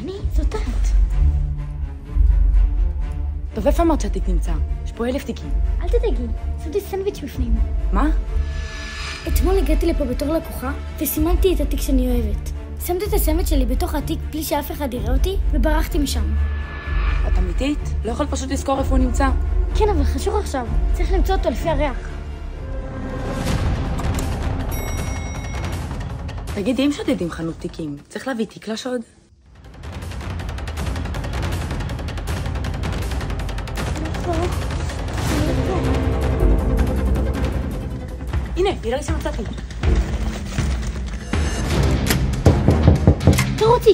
אני? זאת את. טוב, איפה אמרת שהתיק נמצא? יש פה 1000 תיקים. אל תדאגי, שמתי סנדוויץ' בפנים. מה? אתמול הגעתי לפה בתור לקוחה וסימנתי את התיק שאני אוהבת. שמתי את הסנדוויץ' שלי בתוך התיק בלי שאף אחד יראה אותי וברחתי משם. את אמיתית? לא יכול פשוט לזכור איפה הוא נמצא? כן, אבל חשוב עכשיו. צריך למצוא אותו לפי הריח. תגידי, אם שודדים חנות תיקים, צריך להביא תיק לשוד? הנה, נראה לי שמצאתי. תראו אותי!